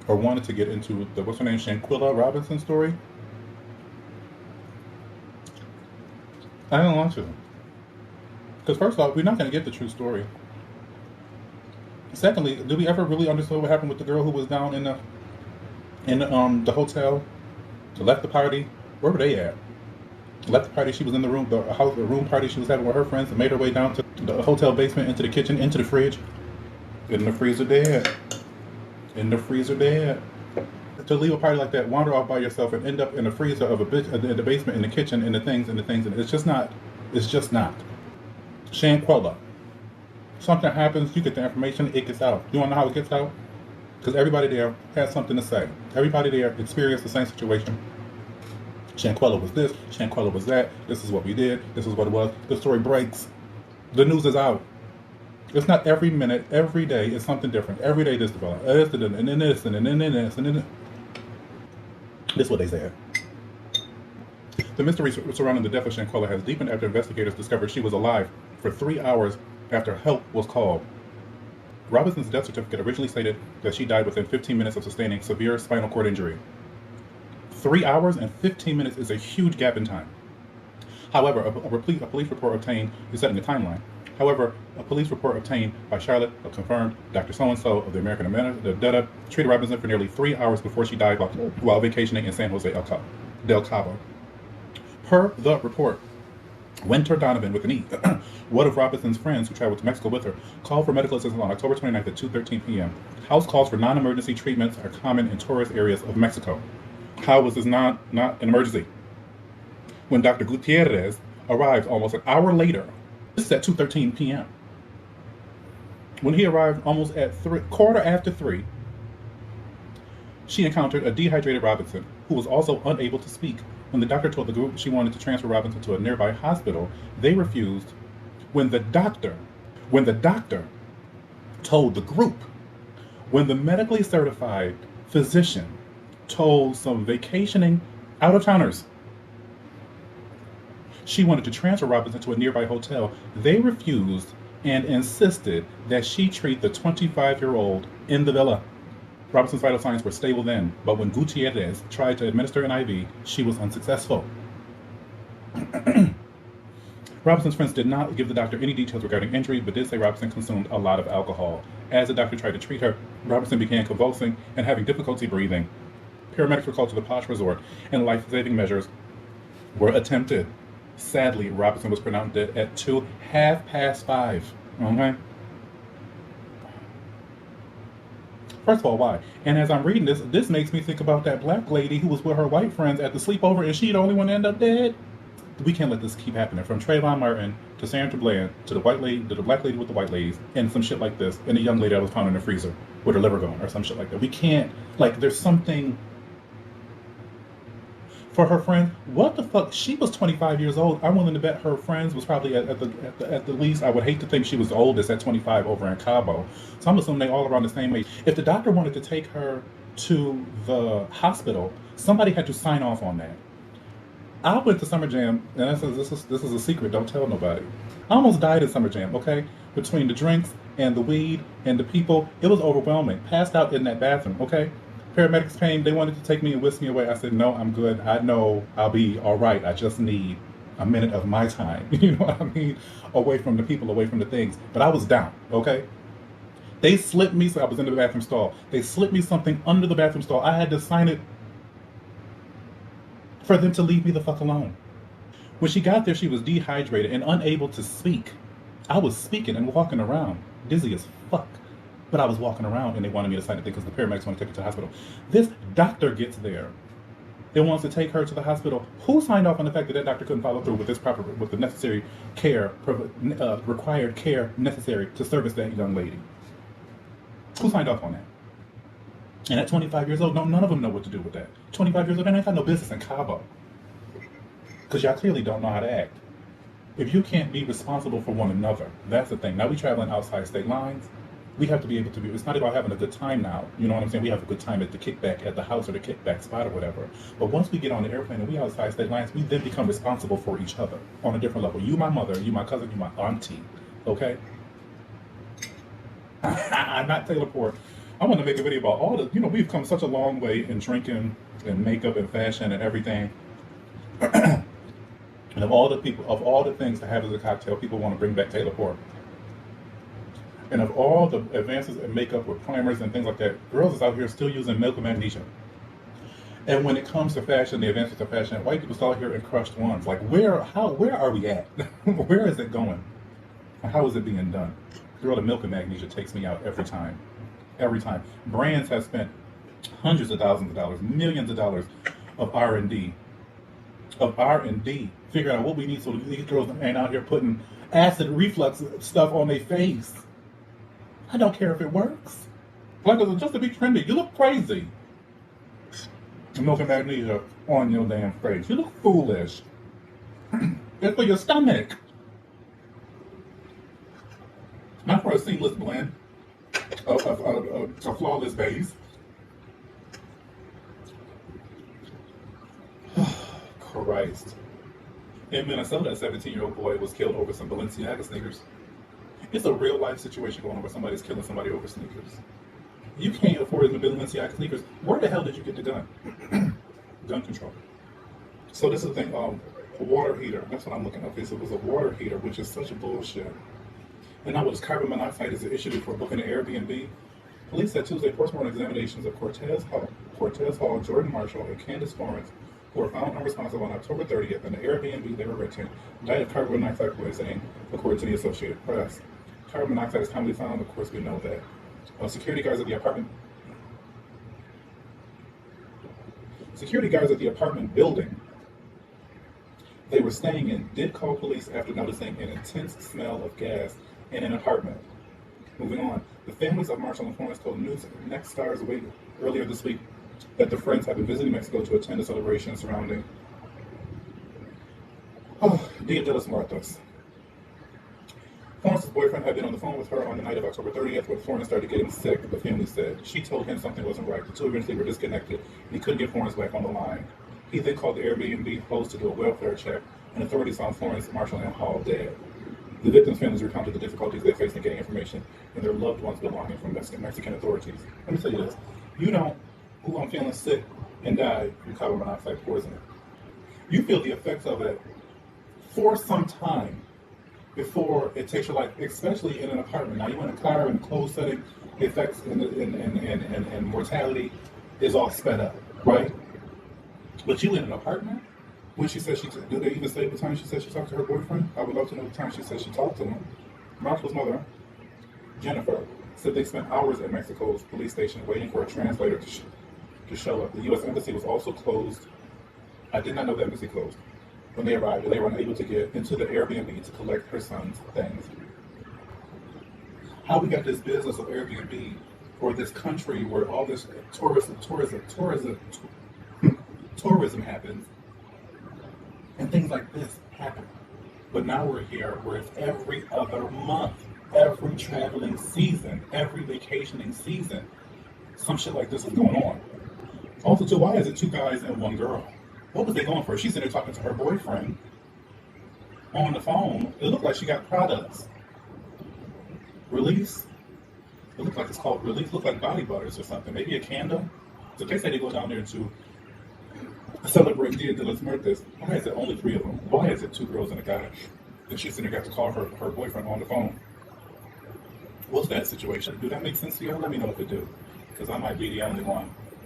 or wanted to get into the, what's her name, Shanquilla Robinson story. I didn't want to. Because first off, we're not going to get the true story. Secondly, did we ever really understand what happened with the girl who was down in the hotel, left the party? Where were they at? Left the party. She was in the room, the room party she was having with her friends, and made her way down to the hotel basement, into the kitchen, into the fridge, in the freezer dead, in the freezer dead. To leave a party like that, wander off by yourself, and end up in the freezer of a bitch in the basement, in the kitchen, in the things, and it's just not. It's just not. Shanquella. Something happens, you get the information, it gets out. You want to know how it gets out? Because everybody there has something to say. Everybody there experienced the same situation. Shanquella was this, Shanquella was that, this is what we did, this is what it was. The story breaks. The news is out. It's not every minute, every day is something different. Every day this developed, and then this, and then this, and then this. This is what they said. The mystery surrounding the death of Shanquella has deepened after investigators discovered she was alive for 3 hours after help was called. Robinson's death certificate originally stated that she died within 15 minutes of sustaining severe spinal cord injury. 3 hours and 15 minutes is a huge gap in time. However, a police report obtained is setting a timeline. However, a police report obtained by Charlotte confirmed Dr. So-and-so of the American Data treated Robinson for nearly 3 hours before she died while vacationing in San Jose del Cabo. Per the report, Winter Donovan, with an E, one of Robinson's friends who traveled to Mexico with her, called for medical assistance on October 29th at 2:13 p.m. House calls for non-emergency treatments are common in tourist areas of Mexico. How was this not an emergency? When Dr. Gutierrez arrived almost an hour later, this is at 2:13 p.m. When he arrived almost at quarter after 3, she encountered a dehydrated Robinson who was also unable to speak. When the doctor told the group she wanted to transfer Robinson to a nearby hospital, they refused. When the doctor told the group, when the medically certified physician told some vacationing out-of-towners she wanted to transfer Robinson to a nearby hotel, they refused and insisted that she treat the 25-year-old in the villa. Robinson's vital signs were stable then, but when Gutierrez tried to administer an IV, she was unsuccessful. Robinson's friends did not give the doctor any details regarding injury, but did say Robinson consumed a lot of alcohol. As the doctor tried to treat her, Robinson began convulsing and having difficulty breathing. Paramedics were called to the posh resort, and life-saving measures were attempted. Sadly, Robinson was pronounced dead at 5:30. Okay? First of all, why? And as I'm reading this makes me think about that black lady who was with her white friends at the sleepover, and she the only one to end up dead. We can't let this keep happening. From Trayvon Martin to Sandra Bland to the white lady, to the black lady with the white ladies, and some shit like this, and the young lady that was found in the freezer with her liver gone, or some shit like that. We can't, like, there's something. For her friends, what the fuck? She was 25 years old. I'm willing to bet her friends was probably at the least. I would hate to think she was the oldest at 25 over in Cabo. So I'm assuming they all around the same age. If the doctor wanted to take her to the hospital, somebody had to sign off on that. I went to Summer Jam, and this is a secret. Don't tell nobody. I almost died at Summer Jam. Okay, between the drinks and the weed and the people, it was overwhelming. Passed out in that bathroom. Okay. Paramedics came, they wanted to take me and whisk me away. I said, no, I'm good. I know I'll be all right. I just need a minute of my time. You know what I mean? Away from the people, away from the things. But I was down, okay? They slipped me, so I was in the bathroom stall. They slipped me something under the bathroom stall. I had to sign it for them to leave me the fuck alone. When she got there, she was dehydrated and unable to speak. I was speaking and walking around, dizzy as fuck. But I was walking around and they wanted me to sign it because the paramedics want to take her to the hospital. This doctor gets there and wants to take her to the hospital. Who signed off on the fact that doctor couldn't follow through with with the necessary care, required care necessary to service that young lady? Who signed off on that? And at 25 years old, none of them know what to do with that. 25 years old, and I ain't got no business in Cabo. Because y'all clearly don't know how to act. If you can't be responsible for one another, that's the thing. Now we traveling outside state lines. We have to be able to be, it's not about having a good time now. You know what I'm saying? We have a good time at the kickback, at the house or the kickback spot or whatever. But once we get on the airplane and we outside state lines, we then become responsible for each other on a different level. You my mother, you my cousin, you my auntie. Okay? I'm not Taylor Port. I want to make a video about all the, we've come such a long way in drinking and makeup and fashion and everything. And of all the things to have as a cocktail, people want to bring back Taylor Port. And of all the advances in makeup with primers and things like that, girls is out here still using milk and magnesia. And when it comes to fashion, the advances of fashion, white people still out here in crushed ones. Like, where are we at? Where is it going? How is it being done? Girl, the milk and magnesia takes me out every time. Every time. Brands have spent hundreds of thousands of dollars, millions of dollars of R&D, figuring out what we need so these girls ain't out here putting acid reflux stuff on their face. I don't care if it works. Like, just to be trendy, you look crazy. Milk and magnesia on your damn face. You look foolish. It's for your stomach. Not for a seamless blend of a flawless base. Christ. In Minnesota, a 17-year-old boy was killed over some Balenciaga sneakers. It's a real life situation going on where somebody's killing somebody over sneakers. You can't afford the Balenciaga sneakers. Where the hell did you get the gun? Gun control. So this is the thing, a water heater. That's what I'm looking at. It was a water heater, which is such a bullshit. And now with carbon monoxide is an issue for booking an Airbnb. Police said Tuesday postmortem examinations of Cortez Hall, Jordan Marshall, and Candace Florence, who were found unresponsive on October 30th in the Airbnb they were renting, died of carbon monoxide poisoning, according to the Associated Press. Carbon monoxide is commonly found, of course we know that. Security guards at the apartment building they were staying in did call police after noticing an intense smell of gas in an apartment. Moving on, the families of Marshall and Florence told Next Stars earlier this week that the friends have been visiting Mexico to attend a celebration surrounding Dia de los Muertos. Florence's boyfriend had been on the phone with her on the night of October 30th when Florence started getting sick, the family said. She told him something wasn't right. The two eventually were disconnected, and he couldn't get Florence back on the line. He then called the Airbnb host to do a welfare check, and authorities found Florence, Marshall, and Hall dead. The victims' families recounted the difficulties they faced in getting information and their loved ones belonging from Mexican authorities. Let me tell you this. You don't, I'm feeling sick and died from carbon monoxide poisoning. You feel the effects of it for some time before it takes your life, especially in an apartment. Now, you in a car in a closed setting, the effects and mortality is all sped up, right? But you in an apartment? When she said do they even say the time she said she talked to her boyfriend? I would love to know the time she said she talked to him. Marshall's mother, Jennifer, said they spent hours at Mexico's police station waiting for a translator to show up. The U.S. Embassy was also closed. I did not know the embassy closed. When they arrived, they were unable to get into the Airbnb to collect her son's things. How we got this business of Airbnb, or this country where all this tourism happens, and things like this happen. But now we're here where it's every other month, every traveling season, every vacationing season, some shit like this is going on. Also, too, why is it two guys and one girl? What was they going for? She's in there talking to her boyfriend on the phone. It looked like she got products. Release. It looked like it's called Release. It looked like body butters or something. Maybe a candle. So they say they go down there to celebrate Dia de los Muertos. Why is it only three of them? Why is it two girls and a guy? And she's in there got to call her boyfriend on the phone. What's that situation? Do that make sense to you? Let me know if it do. Because I might be the only one.